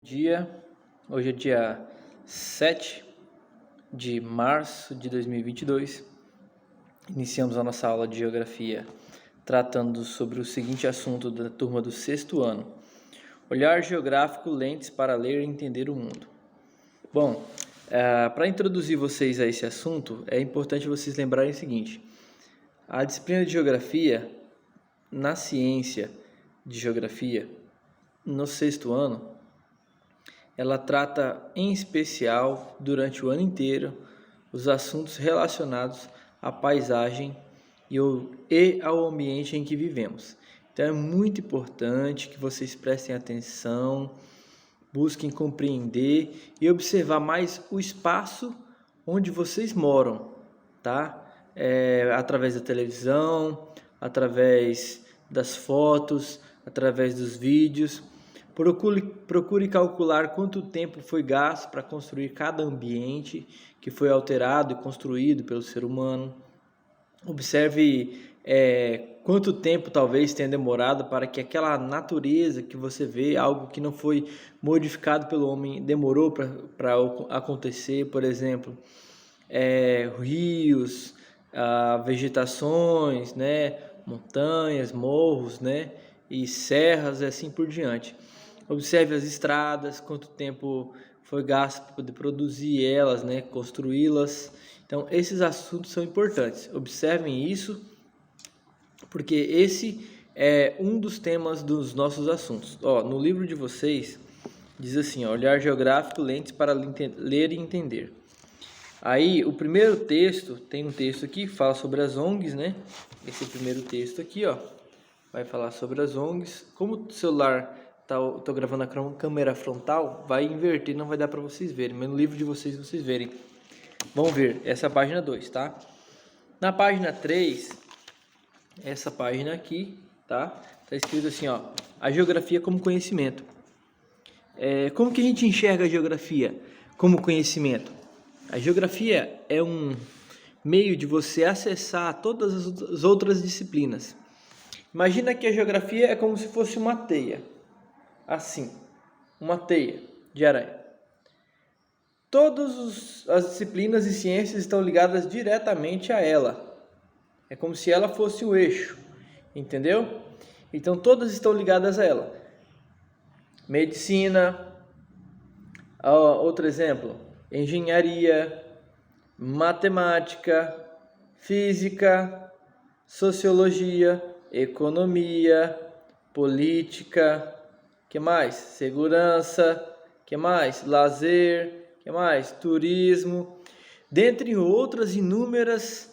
Dia, hoje é dia 7 de março de 2022. Iniciamos a nossa aula de geografia tratando sobre o seguinte assunto da turma do sexto ano: olhar geográfico, lentes para ler e entender o mundo. Bom, para introduzir vocês a esse assunto, é importante vocês lembrarem o seguinte: a disciplina de geografia, na ciência de geografia, no sexto ano, ela trata em especial, durante o ano inteiro, os assuntos relacionados à paisagem e ao ambiente em que vivemos. Então é muito importante que vocês prestem atenção, busquem compreender e observar mais o espaço onde vocês moram, tá? Através da televisão, através das fotos, através dos vídeos. Procure calcular quanto tempo foi gasto para construir cada ambiente que foi alterado e construído pelo ser humano. Observe quanto tempo talvez tenha demorado para que aquela natureza que você vê, algo que não foi modificado pelo homem, demorou para acontecer. Por exemplo, rios, vegetações, né, montanhas, morros, né, e serras e assim por diante. Observe as estradas, quanto tempo foi gasto para poder produzir elas, né, construí-las. Então, esses assuntos são importantes. Observem isso, porque esse é um dos temas dos nossos assuntos. No livro de vocês, diz assim, olhar geográfico, lentes para ler e entender. Aí, o primeiro texto, tem um texto aqui que fala sobre as ONGs, né? Esse primeiro texto aqui, vai falar sobre as ONGs. Como o celular tô gravando a câmera frontal, vai inverter, não vai dar para vocês verem, mas no livro de vocês verem. Vamos ver, essa é a página 2, tá? Na página 3, essa página aqui, tá? Tá escrito assim, a geografia como conhecimento. Como que a gente enxerga a geografia como conhecimento? A geografia é um meio de você acessar todas as outras disciplinas. Imagina que a geografia é como se fosse uma teia. Assim, uma teia de aranha. Todas as disciplinas e ciências estão ligadas diretamente a ela. É como se ela fosse o eixo, entendeu? Então todas estão ligadas a ela. Medicina, outro exemplo, engenharia, matemática, física, sociologia, economia, política, que mais? Segurança, que mais? Lazer, que mais? Turismo, dentre outras inúmeras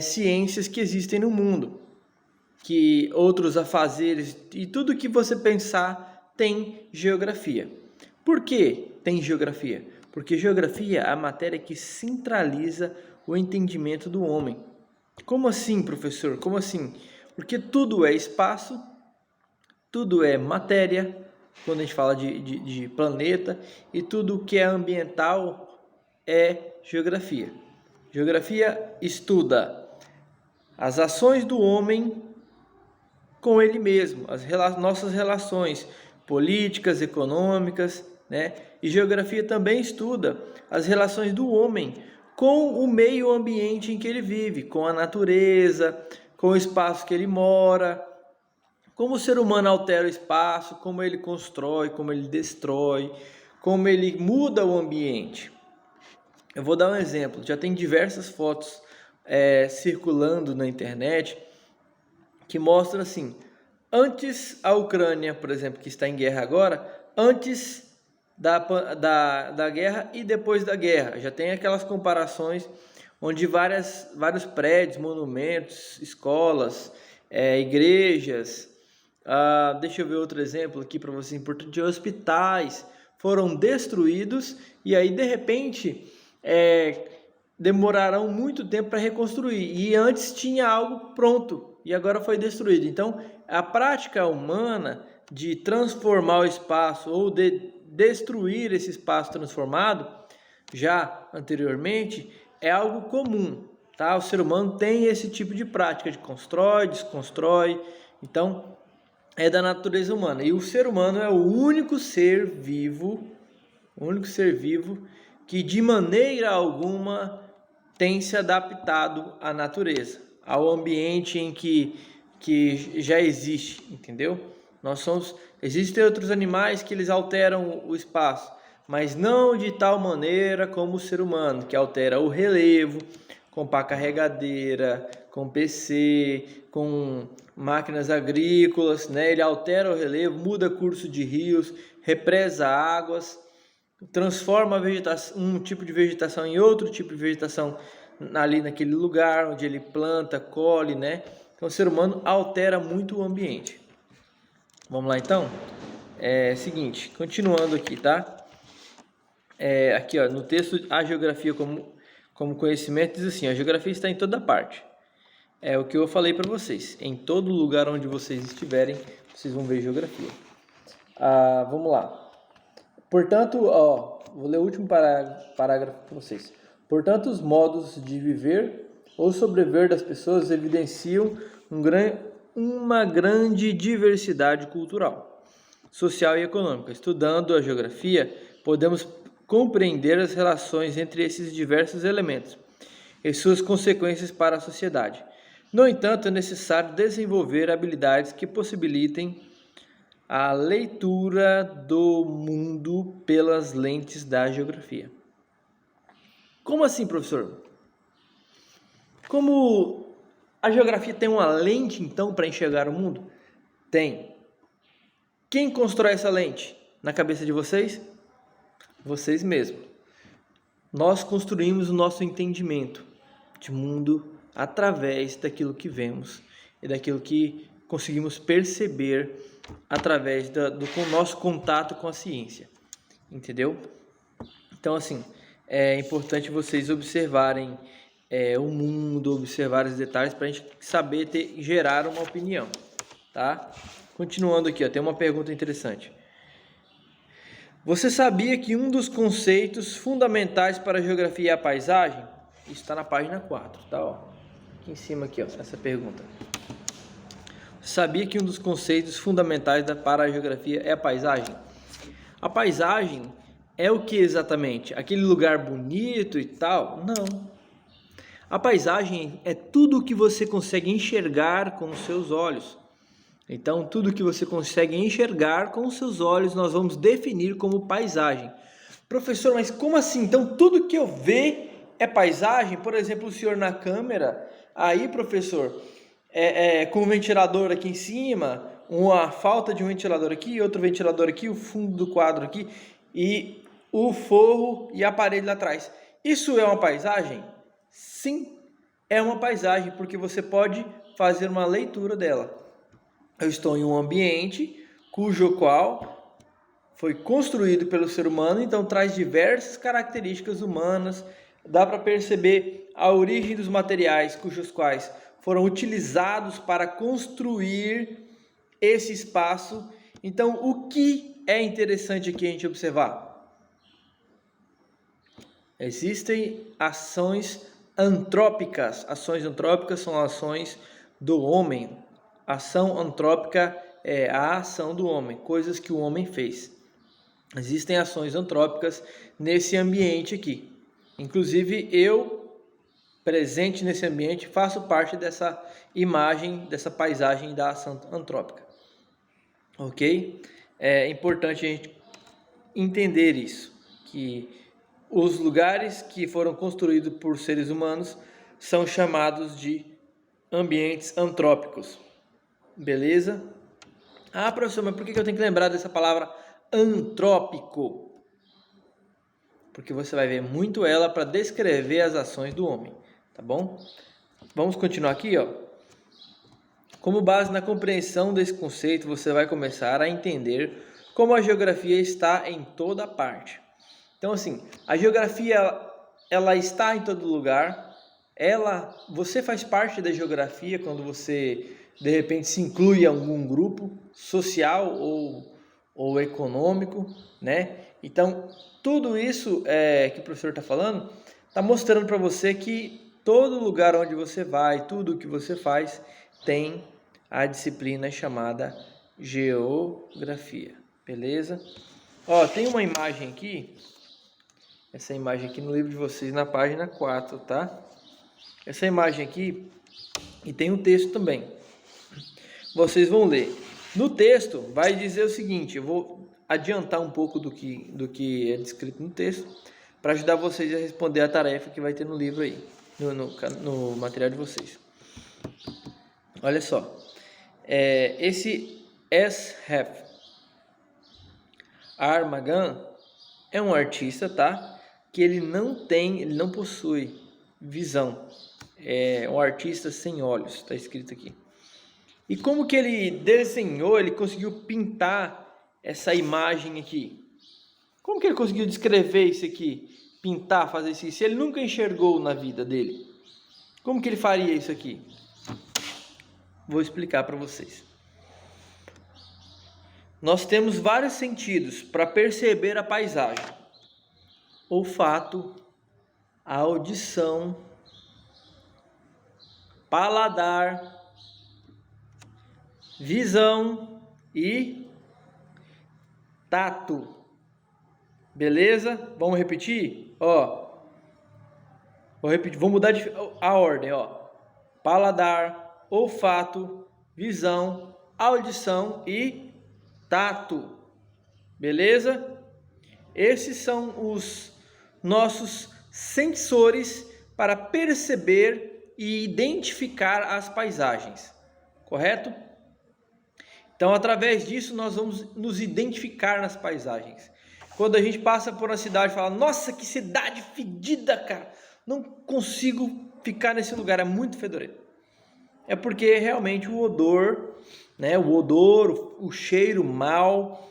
ciências que existem no mundo, que outros afazeres e tudo que você pensar tem geografia. Por que tem geografia? Porque geografia é a matéria que centraliza o entendimento do homem. Como assim, professor? Como assim? Porque tudo é espaço, tudo é matéria, quando a gente fala de planeta, e tudo que é ambiental é geografia. Geografia estuda as ações do homem com ele mesmo, nossas relações políticas, econômicas, né? E geografia também estuda as relações do homem com o meio ambiente em que ele vive, com a natureza, com o espaço que ele mora, como o ser humano altera o espaço, como ele constrói, como ele destrói, como ele muda o ambiente. Eu vou dar um exemplo, já tem diversas fotos circulando na internet que mostram assim, antes a Ucrânia, por exemplo, que está em guerra agora, antes da guerra e depois da guerra. Já tem aquelas comparações onde vários prédios, monumentos, escolas, igrejas, deixa eu ver outro exemplo aqui para você importante, hospitais foram destruídos e aí de repente demorarão muito tempo para reconstruir, e antes tinha algo pronto e agora foi destruído. Então a prática humana de transformar o espaço ou de destruir esse espaço transformado já anteriormente é algo comum, tá? O ser humano tem esse tipo de prática de constrói, desconstrói. Então é da natureza humana. E o ser humano é o único ser vivo que de maneira alguma tem se adaptado à natureza, ao ambiente em que já existe, entendeu? Existem outros animais que eles alteram o espaço, mas não de tal maneira como o ser humano, que altera o relevo, com pá carregadeira, com PC, com máquinas agrícolas, né? Ele altera o relevo, muda curso de rios, represa águas, transforma um tipo de vegetação em outro tipo de vegetação ali naquele lugar onde ele planta, colhe, né? Então o ser humano altera muito o ambiente. Vamos lá então? Seguinte, continuando aqui, tá? Aqui ó, no texto A Geografia como Conhecimento diz assim: a geografia está em toda parte. É o que eu falei para vocês. Em todo lugar onde vocês estiverem, vocês vão ver geografia. Vamos lá. Portanto, vou ler o último parágrafo para vocês. Portanto, os modos de viver ou sobreviver das pessoas evidenciam uma grande diversidade cultural, social e econômica. Estudando a geografia, podemos compreender as relações entre esses diversos elementos e suas consequências para a sociedade. No entanto, é necessário desenvolver habilidades que possibilitem a leitura do mundo pelas lentes da geografia. Como assim, professor? Como a geografia tem uma lente, então, para enxergar o mundo? Tem. Quem constrói essa lente? Na cabeça de vocês? Vocês mesmos. Nós construímos o nosso entendimento de mundo através daquilo que vemos e daquilo que conseguimos perceber através do nosso contato com a ciência, entendeu? Então, assim, é importante vocês observarem o mundo, observar os detalhes para a gente saber gerar uma opinião, tá? Continuando aqui, ó, tem uma pergunta interessante. Você sabia que um dos conceitos fundamentais para a geografia é a paisagem? Isso está na página 4, tá? Ó, aqui em cima, aqui, ó, essa pergunta. Você sabia que um dos conceitos fundamentais para a geografia é a paisagem? A paisagem é o que exatamente? Aquele lugar bonito e tal? Não. A paisagem é tudo o que você consegue enxergar com os seus olhos. Então, tudo que você consegue enxergar com os seus olhos, nós vamos definir como paisagem. Professor, mas como assim? Então, tudo que eu ver é paisagem? Por exemplo, o senhor na câmera, aí, professor, com um ventilador aqui em cima, uma falta de um ventilador aqui, outro ventilador aqui, o fundo do quadro aqui, e o forro e a parede lá atrás. Isso é uma paisagem? Sim, é uma paisagem, porque você pode fazer uma leitura dela. Eu estou em um ambiente cujo qual foi construído pelo ser humano, então traz diversas características humanas. Dá para perceber a origem dos materiais cujos quais foram utilizados para construir esse espaço. Então, o que é interessante aqui a gente observar? Existem ações antrópicas. Ações antrópicas são ações do homem. Ação antrópica é a ação do homem, coisas que o homem fez. Existem ações antrópicas nesse ambiente aqui. Inclusive, eu, presente nesse ambiente, faço parte dessa imagem, dessa paisagem da ação antrópica. Ok? É importante a gente entender isso, que os lugares que foram construídos por seres humanos são chamados de ambientes antrópicos. Beleza? Professor, mas por que eu tenho que lembrar dessa palavra antrópico? Porque você vai ver muito ela para descrever as ações do homem, tá bom? Vamos continuar aqui, ó. Como base na compreensão desse conceito, você vai começar a entender como a geografia está em toda parte. Então, assim, a geografia, ela está em todo lugar. Você faz parte da geografia quando você, de repente, se inclui em algum grupo social ou econômico, né? Então, tudo isso que o professor está falando, está mostrando para você que todo lugar onde você vai, tudo o que você faz, tem a disciplina chamada Geografia, beleza? Ó, tem uma imagem aqui, essa imagem aqui no livro de vocês, na página 4, tá? Essa imagem aqui, e tem um texto também. Vocês vão ler. No texto, vai dizer o seguinte, eu vou adiantar um pouco do que é descrito no texto, para ajudar vocês a responder a tarefa que vai ter no livro aí, no material de vocês. Olha só, esse S.F. Armagan é um artista, tá? Que ele não possui visão. É um artista sem olhos, está escrito aqui. E como que ele desenhou, ele conseguiu pintar essa imagem aqui? Como que ele conseguiu descrever isso aqui? Pintar, fazer isso? Se ele nunca enxergou na vida dele, como que ele faria isso aqui? Vou explicar para vocês. Nós temos vários sentidos para perceber a paisagem: olfato, audição, paladar, visão e tato. Beleza? Vamos repetir? Ó, vou repetir, vou mudar a ordem, ó. Paladar, olfato, visão, audição e tato. Beleza? Esses são os nossos sensores para perceber e identificar as paisagens. Correto? Então, através disso, nós vamos nos identificar nas paisagens. Quando a gente passa por uma cidade e fala: nossa, que cidade fedida, cara. Não consigo ficar nesse lugar, é muito fedorento. É porque realmente o odor, né, o cheiro mal,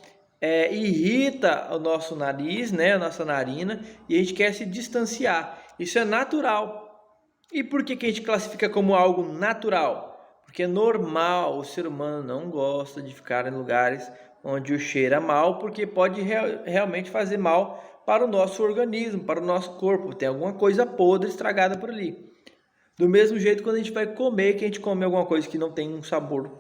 irrita o nosso nariz, né, a nossa narina, e a gente quer se distanciar. Isso é natural. E por que a gente classifica como algo natural? Porque é normal, o ser humano não gosta de ficar em lugares onde o cheiro é mal, porque pode realmente fazer mal para o nosso organismo, para o nosso corpo. Tem alguma coisa podre estragada por ali. Do mesmo jeito, quando a gente vai comer, que a gente come alguma coisa que não tem um sabor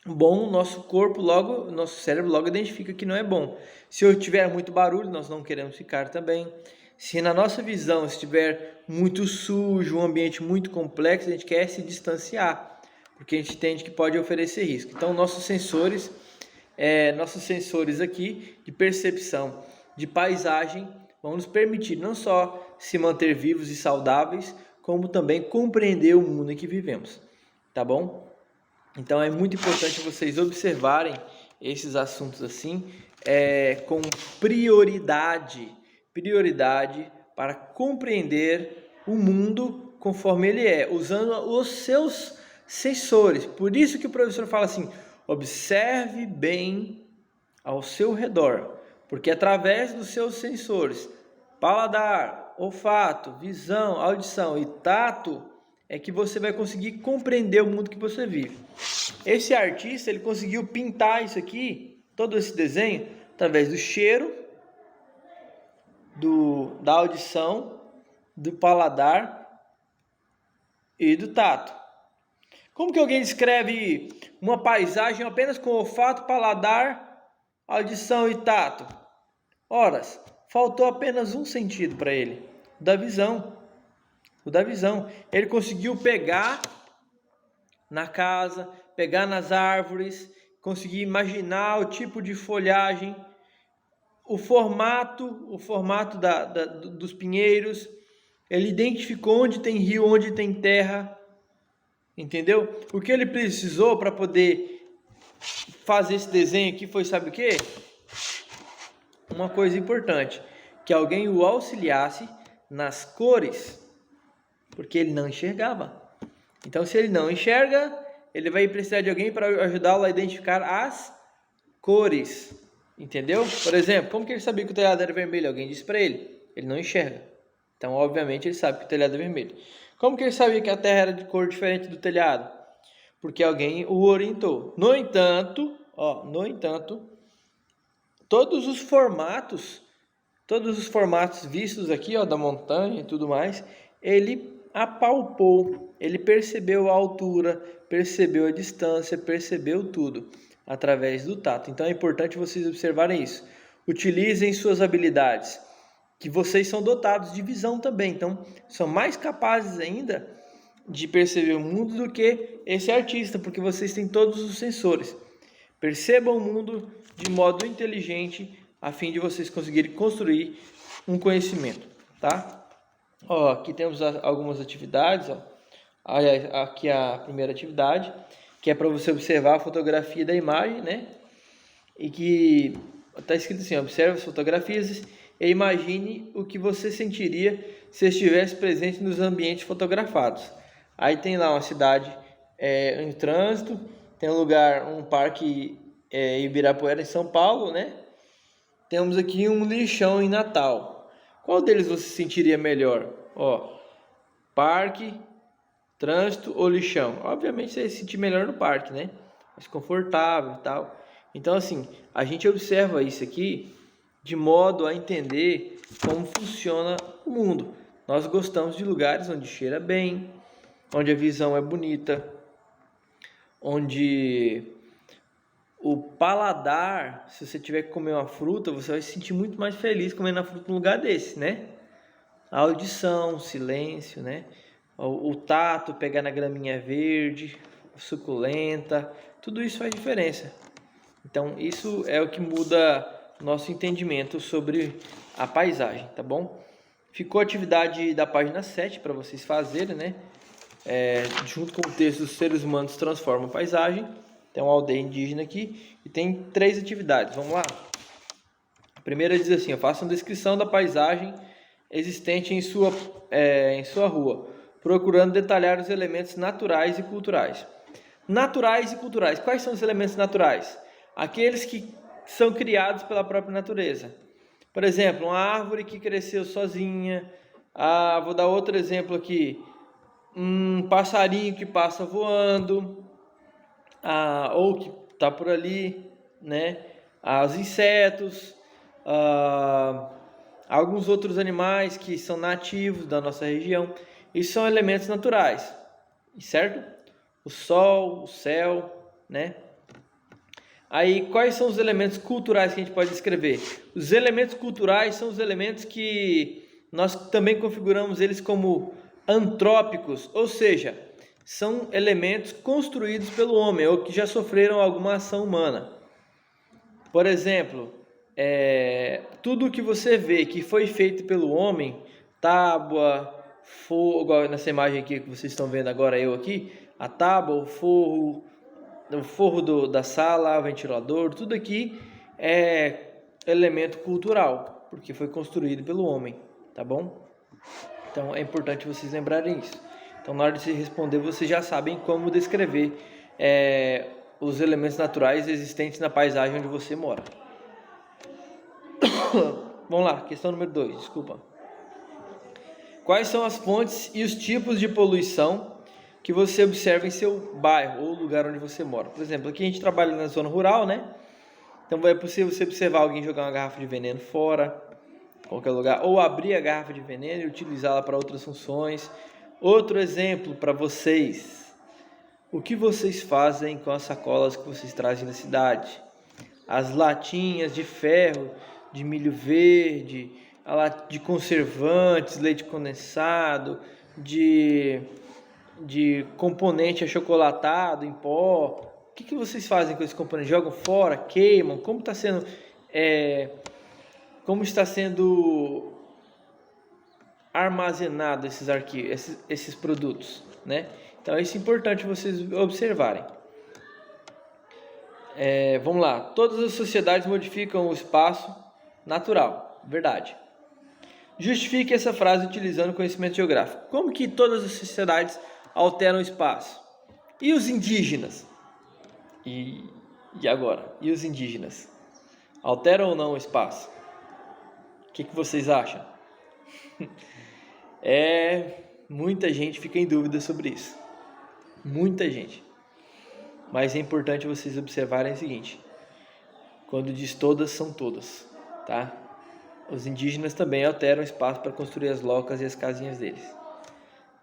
bom, nosso corpo logo, nosso cérebro logo identifica que não é bom. Se eu tiver muito barulho, nós não queremos ficar também. Se na nossa visão estiver muito sujo, um ambiente muito complexo, a gente quer se distanciar, porque a gente entende que pode oferecer risco. Então, nossos sensores aqui de percepção de paisagem vão nos permitir não só se manter vivos e saudáveis, como também compreender o mundo em que vivemos, tá bom? Então é muito importante vocês observarem esses assuntos assim, com prioridade para compreender o mundo conforme ele é, usando os seus sensores. Por isso que o professor fala assim: observe bem ao seu redor, porque através dos seus sensores, paladar, olfato, visão, audição e tato, é que você vai conseguir compreender o mundo que você vive. Esse artista, ele conseguiu pintar isso aqui, todo esse desenho, através do cheiro, da audição, do paladar e do tato. Como que alguém descreve uma paisagem apenas com olfato, paladar, audição e tato? Ora, faltou apenas um sentido para ele, o da visão. Ele conseguiu pegar na casa, pegar nas árvores, conseguir imaginar o tipo de folhagem, o formato dos pinheiros. Ele identificou onde tem rio, onde tem terra, entendeu? O que ele precisou para poder fazer esse desenho aqui foi, sabe o quê? Uma coisa importante, que alguém o auxiliasse nas cores, porque ele não enxergava. Então, se ele não enxerga, ele vai precisar de alguém para ajudá-lo a identificar as cores, entendeu? Por exemplo, como que ele sabia que o telhado era vermelho? Alguém disse para ele. Ele não enxerga. Então, obviamente, ele sabe que o telhado é vermelho. Como que ele sabia que a terra era de cor diferente do telhado? Porque alguém o orientou. No entanto, todos os formatos vistos aqui, da montanha e tudo mais, ele apalpou, ele percebeu a altura, percebeu a distância, percebeu tudo. através do tato. Então é importante vocês observarem isso. Utilizem suas habilidades, que vocês são dotados de visão também, então são mais capazes ainda de perceber o mundo do que esse artista, porque vocês têm todos os sensores. Percebam o mundo de modo inteligente, a fim de vocês conseguirem construir um conhecimento, tá? Ó, aqui temos algumas atividades, ó. Aqui a primeira atividade, que é para você observar a fotografia da imagem, né? E que está escrito assim: observe as fotografias e imagine o que você sentiria se estivesse presente nos ambientes fotografados. Aí tem lá uma cidade em trânsito, tem um parque Ibirapuera em São Paulo, né? Temos aqui um lixão em Natal. Qual deles você sentiria melhor? Ó, parque, trânsito ou lixão? Obviamente você vai se sentir melhor no parque, né? Mais confortável e tal. Então assim, a gente observa isso aqui de modo a entender como funciona o mundo. Nós gostamos de lugares onde cheira bem, onde a visão é bonita, onde o paladar, se você tiver que comer uma fruta, você vai se sentir muito mais feliz comendo a fruta num lugar desse, né? A audição, o silêncio, né? O tato, pegar na graminha verde, suculenta, tudo isso faz diferença. Então, isso é o que muda nosso entendimento sobre a paisagem, tá bom? Ficou a atividade da página 7 para vocês fazerem, né? Junto com o texto, os seres humanos transformam a paisagem. Tem uma aldeia indígena aqui e tem 3 atividades. Vamos lá? A primeira diz assim: faça uma descrição da paisagem existente em sua rua, procurando detalhar os elementos naturais e culturais. Naturais e culturais. Quais são os elementos naturais? Aqueles que são criados pela própria natureza. Por exemplo, uma árvore que cresceu sozinha. Vou dar outro exemplo aqui. Um passarinho que passa voando. Ou que está por ali, né? Os insetos. Alguns outros animais que são nativos da nossa região. Isso são elementos naturais, certo? O sol, o céu, né? Aí, quais são os elementos culturais que a gente pode descrever? Os elementos culturais são os elementos que nós também configuramos eles como antrópicos, ou seja, são elementos construídos pelo homem ou que já sofreram alguma ação humana. Por exemplo, tudo que você vê que foi feito pelo homem, tábua, forro, nessa imagem aqui que vocês estão vendo agora, eu aqui, a tábua, o forro da sala, o ventilador, tudo aqui é elemento cultural, porque foi construído pelo homem, tá bom? Então é importante vocês lembrarem isso. Então na hora de se responder, vocês já sabem como descrever os elementos naturais existentes na paisagem onde você mora. Vamos lá, questão número 2, desculpa. Quais são as fontes e os tipos de poluição que você observa em seu bairro ou lugar onde você mora? Por exemplo, aqui a gente trabalha na zona rural, né? Então é possível você observar alguém jogar uma garrafa de veneno fora, em qualquer lugar, ou abrir a garrafa de veneno e utilizá-la para outras funções. Outro exemplo para vocês: o que vocês fazem com as sacolas que vocês trazem da cidade? As latinhas de ferro, de milho verde, de conservantes, leite condensado, de componente achocolatado em pó. O que vocês fazem com esse componente? Jogam fora, queimam? Como está sendo armazenado esses arquivos, esses produtos, né? Então isso é importante vocês observarem. Vamos lá. Todas as sociedades modificam o espaço natural. Verdade. Justifique essa frase utilizando conhecimento geográfico. Como que todas as sociedades alteram o espaço? E os indígenas? E agora? E os indígenas? Alteram ou não o espaço? O que vocês acham? Muita gente fica em dúvida sobre isso. Muita gente. Mas é importante vocês observarem o seguinte: quando diz todas, são todas, tá? Os indígenas também alteram espaço para construir as locas e as casinhas deles.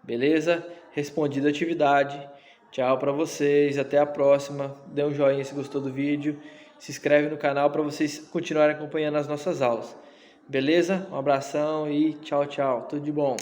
Beleza? Respondida a atividade. Tchau para vocês, até a próxima. Dê um joinha se gostou do vídeo. Se inscreve no canal para vocês continuarem acompanhando as nossas aulas. Beleza? Um abração e tchau, tchau. Tudo de bom.